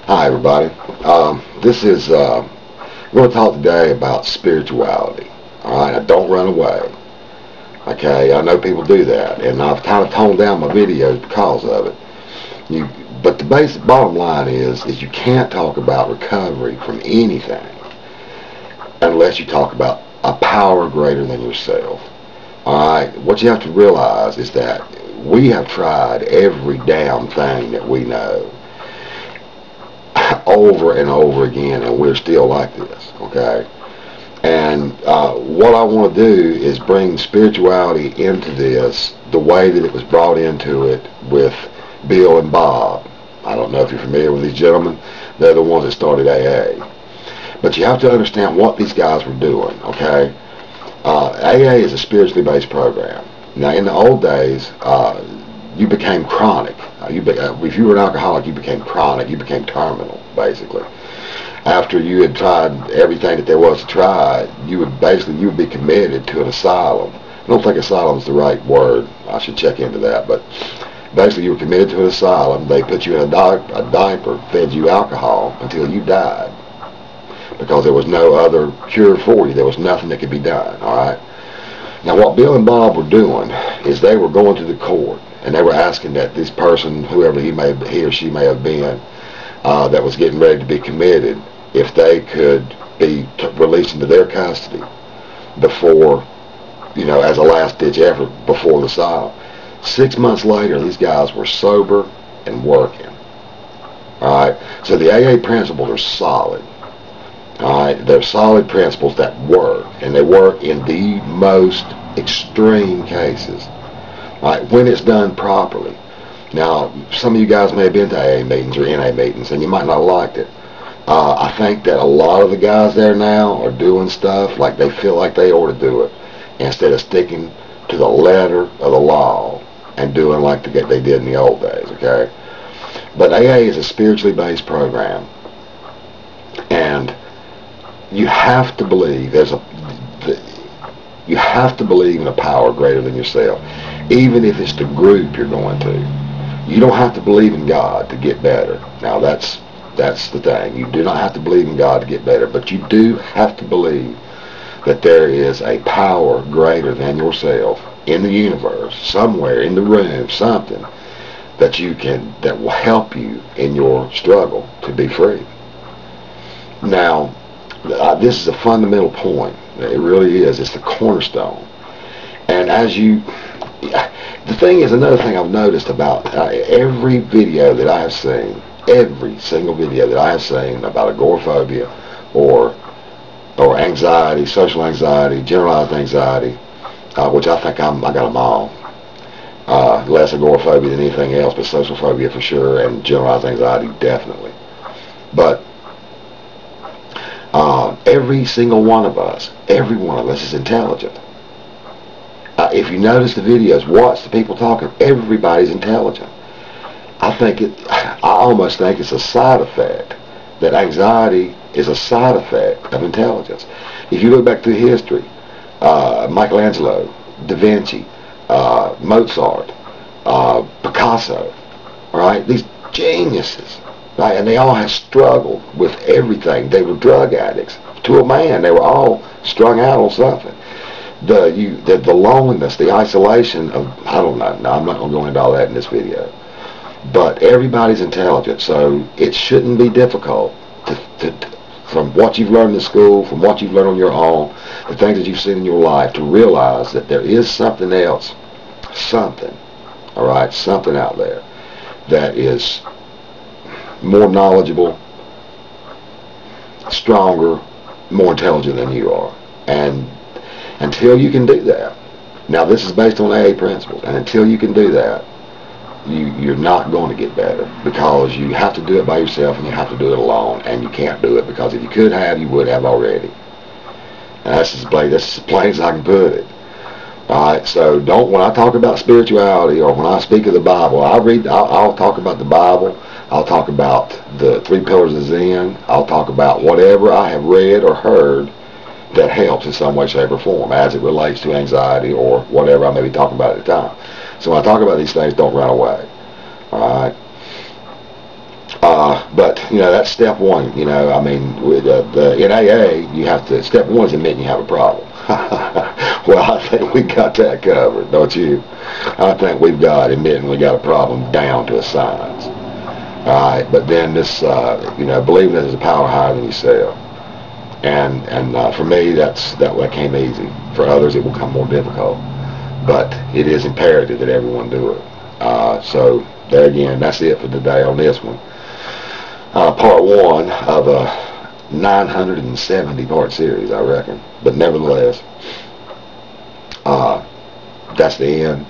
Hi everybody. This is I'm going to talk today about spirituality. All right, now don't run away. Okay, I know people do that, and I've kind of toned down my videos because of it. You, but the basic bottom line is you can't talk about recovery from anything unless you talk about a power greater than yourself. All right, what you have to realize is that we have tried every damn thing that we know over and over again, and we're still like this, okay? And what I want to do is bring spirituality into this the way that it was brought into it with Bill and Bob. I don't know if you're familiar with these gentlemen. They're the ones that started AA. But you have to understand what these guys were doing, okay? AA is a spiritually based program. Now, in the old days, you became chronic. If you were an alcoholic, you became chronic. You became terminal, basically. After you had tried everything that there was to try, you would be committed to an asylum. I don't think asylum is the right word. I should check into that. But basically, you were committed to an asylum. They put you in a diaper, fed you alcohol until you died, because there was no other cure for you. There was nothing that could be done. All right. Now, what Bill and Bob were doing is they were going to the court, and they were asking that this person, whoever he or she may have been, that was getting ready to be committed, if they could be released into their custody before, as a last-ditch effort before the asylum. 6 months later, these guys were sober and working. All right. So the AA principles are solid. All right, they're solid principles that work, and they work in the most extreme cases, right, when it's done properly. Now, some of you guys may have been to AA meetings or NA meetings, and you might not have liked it. I think that a lot of the guys there now are doing stuff like they feel like they ought to do it, instead of sticking to the letter of the law and doing like they did in the old days, okay? But AA is a spiritually based program, and you have to believe you have to believe in a power greater than yourself, even if it's the group you're going to. You don't have to believe in God to get better. Now that's the thing. You do not have to believe in God to get better, but you do have to believe that there is a power greater than yourself in the universe, somewhere in the room, something that will help you in your struggle to be free. Now, this is a fundamental point. It really is. It's the cornerstone. And the thing is, another thing I've noticed about every video that I have seen, every single video that I have seen about agoraphobia or anxiety, social anxiety, generalized anxiety, which I think I got them all. Less agoraphobia than anything else, but social phobia for sure, and generalized anxiety definitely. But every single one of us, every one of us is intelligent. If you notice the videos, watch the people talking, everybody's intelligent. I almost think it's a side effect, that anxiety is a side effect of intelligence. If you look back through history, Michelangelo, Da Vinci, Mozart, Picasso, all right, these geniuses, right, and they all have struggled with everything. They were drug addicts. To a man, they were all strung out on something. The loneliness, the isolation of, I don't know. No, I'm not going to go into all that in this video. But everybody's intelligent, so it shouldn't be difficult from what you've learned in school, from what you've learned on your own, the things that you've seen in your life, to realize that there is something else, something, all right, something out there that is more knowledgeable, stronger, more intelligent than you are. And until you can do that, now this is based on AA principles, and until you can do that, you're not going to get better, because you have to do it by yourself, and you have to do it alone, and you can't do it, because if you could have, you would have already. And that's as plain as I can put it. Alright, so when I talk about spirituality, or when I speak of the Bible, I'll talk about the Bible, I'll talk about the 3 pillars of Zen, I'll talk about whatever I have read or heard that helps in some way, shape, or form as it relates to anxiety or whatever I may be talking about at the time. So when I talk about these things, don't run away. Alright? But you know, that's step one. You know, I mean, with in AA, you have to. Step one is admitting you have a problem. Well, I think we got that covered, don't you? I think we've got admitting we got a problem down to a science. All right, but then this, you know, believing that there's a power higher than yourself, and for me, that came easy. For others, it will come more difficult. But it is imperative that everyone do it. So there again, that's it for today on this one. Part one of a 970 part series, I reckon. But nevertheless, that's the end.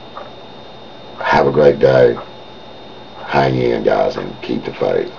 Have a great day. Hang in, guys, and keep the faith.